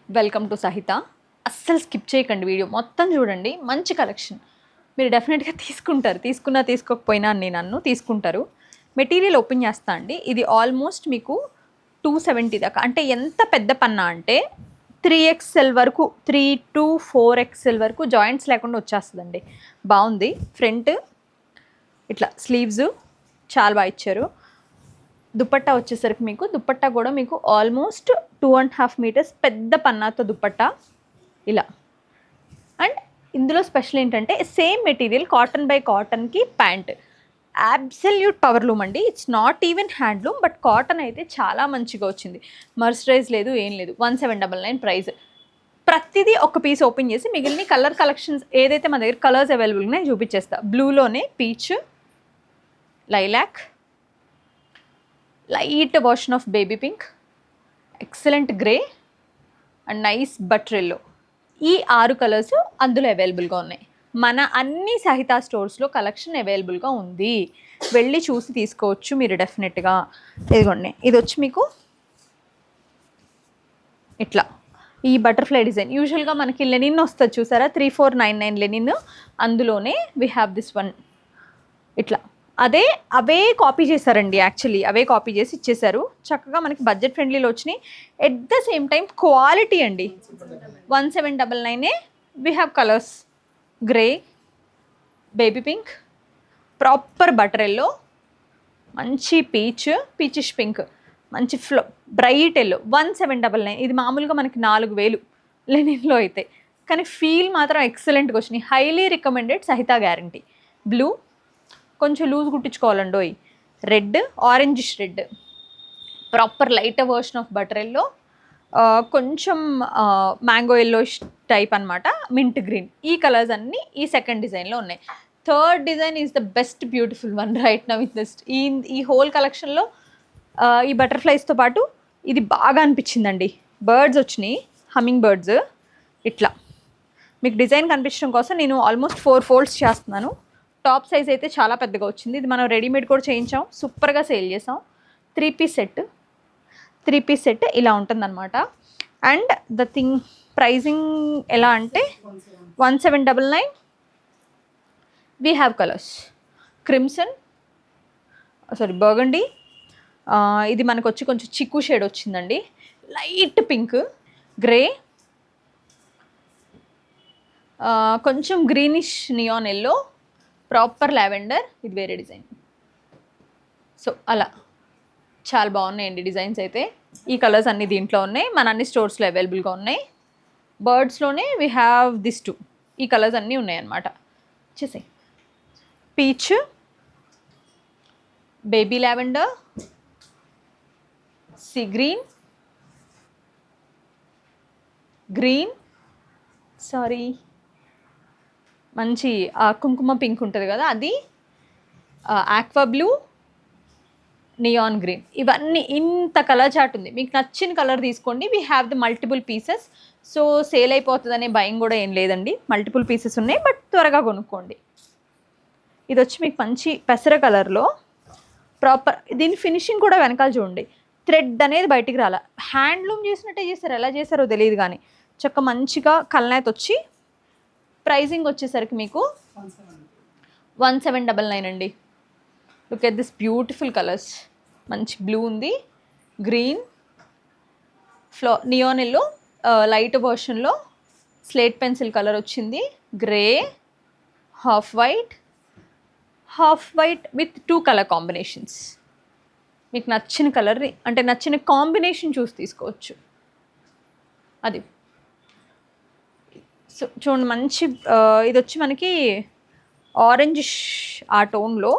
Welcome to సహిత. అస్సలు skip చేయకండి, వీడియో మొత్తం చూడండి. మంచి కలెక్షన్ మీరు డెఫినెట్గా తీసుకుంటారు. తీసుకున్నా తీసుకోకపోయినా నన్ను తీసుకుంటారు. మెటీరియల్ ఓపెన్ చేస్తా అండి. ఇది ఆల్మోస్ట్ మీకు 270 దాకా, అంటే ఎంత పెద్ద పన్నా అంటే 3XL వరకు, 3 to 4XL వరకు జాయింట్స్ లేకుండా వచ్చేస్తుందండి. బాగుంది. ఫ్రంట్ ఇట్లా స్లీవ్స్ చాలా బాగా ఇచ్చారు. దుపట్టా వచ్చేసరికి దుపట్టా కూడా మీకు ఆల్మోస్ట్ 2.5 మీటర్స్ పెద్ద పన్నాతో దుపట్టా ఇలా. అండ్ ఇందులో స్పెషల్ ఏంటంటే సేమ్ మెటీరియల్ కాటన్ బై కాటన్కి ప్యాంట్. అబ్సల్యూట్ పవర్ లూమ్ అండి. It's not even handloom, but cotton అయితే చాలా మంచిగా వచ్చింది. మర్సరైజ్ లేదు, ఏం లేదు. 1799 ప్రైస్. ప్రతిదీ ఒక పీస్ ఓపెన్ చేసి మిగిలిన కలర్ కలెక్షన్స్ ఏదైతే మన దగ్గర కలర్స్ అవైలబుల్ ఉన్నాయో చూపించేస్తా. బ్లూలోనే peach, lilac, light version of baby pink, excellent grey and nice butter yellow. ఈ 6 కలర్స్ అందులో అవైలబుల్గా ఉన్నాయి. మన అన్ని సహిత స్టోర్స్లో కలెక్షన్ అవైలబుల్గా ఉంది. వెళ్ళి చూసి తీసుకోవచ్చు మీరు డెఫినెట్గా. ఇదిగోండి, ఇది వచ్చి మీకు ఇట్లా ఈ బటర్ఫ్లై డిజైన్. యూజువల్గా మనకి లెనిన్ వస్తుంది చూసారా, 3499 లెనిన్. అందులోనే వీ హ్యావ్ దిస్ వన్. ఇట్లా అవే కాపీ చేశారండి. యాక్చువల్లీ అవే కాపీ చేసి ఇచ్చేసారు. చక్కగా మనకి బడ్జెట్ ఫ్రెండ్లీలో వచ్చినాయి. At the same time quality అండి. 1799. We have colours grey, baby pink, proper butter yellow, మంచి పీచిష్ పింక్, మంచి బ్రైట్ ఎల్లో. 1799. ఇది మామూలుగా మనకి 4000 లెనిన్లో అయితే, కానీ ఫీల్ మాత్రం ఎక్సలెంట్గా వచ్చినాయి. హైలీ రికమెండెడ్, సహిత గ్యారంటీ. బ్లూ కొంచెం లూజ్ కుట్టించుకోవాలండి. Red, orangish red, proper light version of butter yellow, కొంచెం మ్యాంగో ఎల్లో టైప్ అనమాట, మింట్ గ్రీన్. ఈ కలర్స్ అన్నీ ఈ సెకండ్ డిజైన్లో ఉన్నాయి. Third design is the best beautiful one right now with this. ఈ హోల్ కలెక్షన్లో ఈ బటర్ఫ్లైస్తో పాటు ఇది బాగా అనిపించిందండి. బర్డ్స్ వచ్చినాయి, హమ్మింగ్ బర్డ్స్. ఇట్లా మీకు డిజైన్ కనిపించడం కోసం నేను ఆల్మోస్ట్ 4 ఫోల్డ్స్ చేస్తున్నాను. టాప్ సైజ్ అయితే చాలా పెద్దగా వచ్చింది. ఇది మనం రెడీమేడ్ కూడా చేయించాం, సూపర్గా సేల్ చేసాం. 3 పీస్ సెట్ ఇలా ఉంటుందన్నమాట. అండ్ ద థింగ్ ప్రైజింగ్ ఎలా అంటే 1799. We have colours crimson, burgundy. ఇది మనకు వచ్చి కొంచెం చిక్కు షేడ్ వచ్చిందండి. లైట్ పింక్, గ్రే, కొంచెం greenish neon yellow, proper lavender. ఇది వేరే డిజైన్. సో అలా చాలా బాగున్నాయండి డిజైన్స్ అయితే. ఈ కలర్స్ అన్నీ దీంట్లో ఉన్నాయి. మన అన్ని స్టోర్స్లో అవైలబుల్గా ఉన్నాయి. బర్డ్స్లోనే వీ హ్యావ్ దిస్ 2. ఈ కలర్స్ అన్నీ ఉన్నాయన్నమాట. చూసే peach, baby lavender, sea green, మంచి కుంకుమ పింక్ ఉంటుంది కదా అది, ఆక్వా బ్లూ, నియాన్ గ్రీన్. ఇవన్నీ ఇంత కలర్ చార్ట్ ఉంది. మీకు నచ్చిన కలర్ తీసుకోండి. We have the multiple pieces. So sale అయిపోతుందనే భయం కూడా ఏం లేదండి. మల్టిపుల్ పీసెస్ ఉన్నాయి, బట్ త్వరగా కొనుక్కోండి. ఇది వచ్చి మీకు మంచి పెసర కలర్లో ప్రాపర్. దీని ఫినిషింగ్ కూడా వెనకాల చూడండి, థ్రెడ్ అనేది బయటికి రాల. హ్యాండ్లూమ్ చేసినట్టే చేశారు, ఎలా చేశారో తెలియదు కానీ చక్క మంచిగా కల్నేత వచ్చి. ప్రైజింగ్ వచ్చేసరికి మీకు 1799 అండి. Look at this beautiful colours. మంచి బ్లూ ఉంది, గ్రీన్, నియాన్ ఎల్లో, లైట్ వర్షన్లో స్లేట్ పెన్సిల్ కలర్ వచ్చింది, grey, half white with 2 colour combinations. మీకు నచ్చిన కలర్ అంటే నచ్చిన కాంబినేషన్ చూసి తీసుకోవచ్చు. అది సో చూడండి, మంచి ఇది వచ్చి మనకి ఆరెంజిష్ ఆ టోన్లో,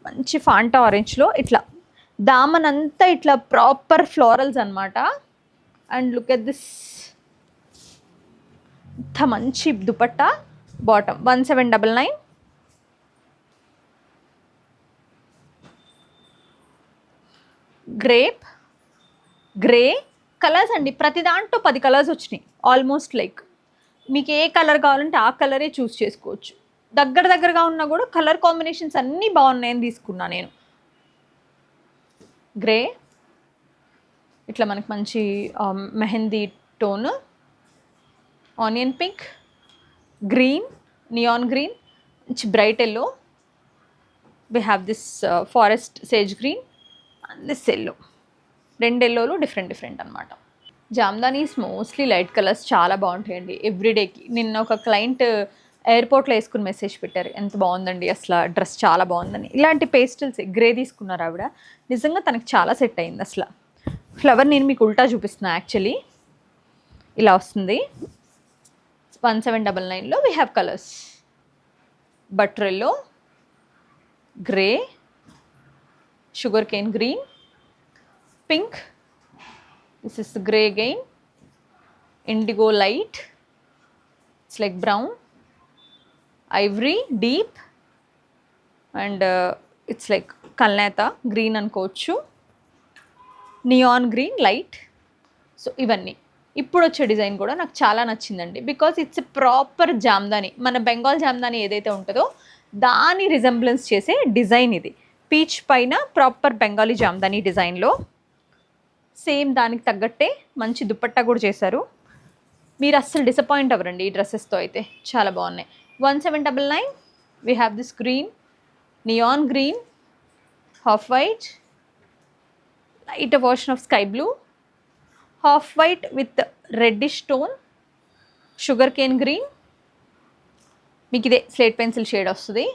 మంచి ఫాంటా ఆరెంజ్లో. ఇట్లా దామన్ అంతా ఇట్లా ప్రాపర్ ఫ్లోరల్స్ అనమాట. అండ్ లుక్ ఎట్ దిస్, ఇంత మంచి దుపట్టా. బాటమ్ 1799. గ్రే కలర్స్ అండి. ప్రతి దాంట్లో 10 కలర్స్ వచ్చినాయి ఆల్మోస్ట్. లైక్ మీకు ఏ కలర్ కావాలంటే ఆ కలరే చూస్ చేసుకోవచ్చు. దగ్గరగా ఉన్నా కూడా కలర్ కాంబినేషన్స్ అన్నీ బాగున్నాయని తీసుకున్నా నేను. గ్రే ఇట్లా మనకి మంచి mehndi tone, onion pink, green, neon green, మంచి bright yellow. we have this forest sage green and this yellow. రెండు ఎల్లోలు డిఫరెంట్ అనమాట. జామ్దానీస్ మోస్ట్లీ లైట్ కలర్స్ చాలా బాగుంటాయండి ఎవ్రీడేకి. నిన్న ఒక క్లయింట్ ఎయిర్పోర్ట్లో వేసుకుని మెసేజ్ పెట్టారు, ఎంత బాగుందండి అసలు డ్రెస్ చాలా బాగుందని. ఇలాంటి పేస్టల్స్ గ్రే తీసుకున్నారు ఆవిడ, నిజంగా తనకి చాలా సెట్ అయింది అసలు. ఫ్లవర్ నేను మీకు ఉల్టా చూపిస్తున్నా యాక్చువల్లీ. ఇలా వస్తుంది. 1799లో we have colours. Butter yellow, grey, sugarcane green, pink, this is grey again, indigo light, it's like brown, ivory deep, and it's like kalneta green అనుకోవచ్చు, నియాన్ గ్రీన్ లైట్. సో ఇవన్నీ ఇప్పుడు వచ్చే design కూడా నాకు చాలా నచ్చిందండి, because it's a proper Jamdani. మన బెంగాల్ జామ్దాని ఏదైతే ఉంటుందో దాని రిజెంబ్లెన్స్ చేసే డిజైన్ ఇది. పీచ్ పైన ప్రాపర్ బెంగాలీ జామ్దాని డిజైన్లో సేమ్ దానికి తగ్గట్టే మంచి దుపట్టా కూడా చేశారు. మీరు అస్సలు డిసప్పాయింట్ అవ్వరండి ఈ డ్రెస్సెస్తో అయితే, చాలా బాగున్నాయి. 1799 we have this green, neon green, half white, light version of sky blue, half white with reddish tone, sugar cane green, మీకు ఇదే స్లేట్ పెన్సిల్ షేడ్ వస్తుంది,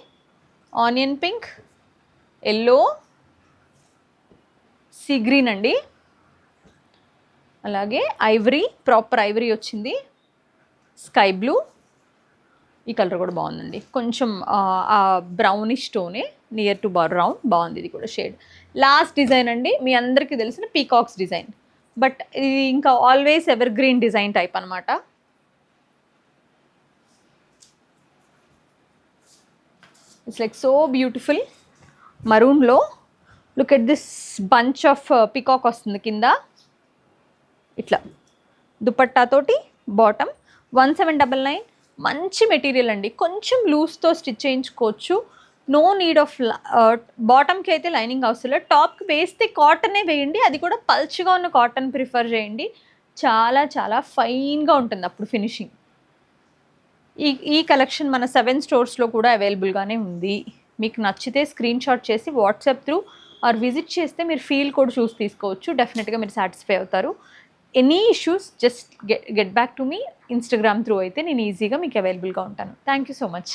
onion pink, yellow, sea green అండి, అలాగే ఐవరీ, ప్రాపర్ ఐవరీ వచ్చింది, sky blue, ఈ colour కూడా బాగుందండి, కొంచెం బ్రౌనిష్ టోనే, నియర్ టు బ్రౌన్, బాగుంది ఇది కూడా షేడ్. లాస్ట్ డిజైన్ అండి, మీ అందరికీ తెలిసిన పీకాక్స్ డిజైన్, బట్ ఇది ఇంకా always evergreen design type అనమాట. ఇట్స్ లైక్ సో బ్యూటిఫుల్ మరూన్లో. Look at this bunch of peacock వస్తుంది కింద ఇట్లా దుపట్టాతోటి బాటమ్. 1799 మంచి మెటీరియల్ అండి, కొంచెం లూజ్తో స్టిచ్ చేయించుకోవచ్చు. నో నీడ్ ఆఫ్ బాటమ్కి అయితే లైనింగ్ అవసరం లేదు. టాప్కి వేస్తే కాటనే వేయండి, అది కూడా పల్చగా ఉన్న కాటన్ ప్రిఫర్ చేయండి, చాలా చాలా ఫైన్గా ఉంటుంది అప్పుడు ఫినిషింగ్. ఈ కలెక్షన్ మన 7 స్టోర్స్లో కూడా అవైలబుల్గానే ఉంది. మీకు నచ్చితే స్క్రీన్ షాట్ చేసి వాట్సాప్ త్రూ ఆర్ విజిట్ చేస్తే మీరు ఫీల్ కూడా చూసి తీసుకోవచ్చు. డెఫినెట్గా మీరు సాటిస్ఫై అవుతారు. Any issues just get back to me Instagram through అయితే నేను ఈజీగా మీకు అవైలబుల్గా ఉంటాను. Thank you so much.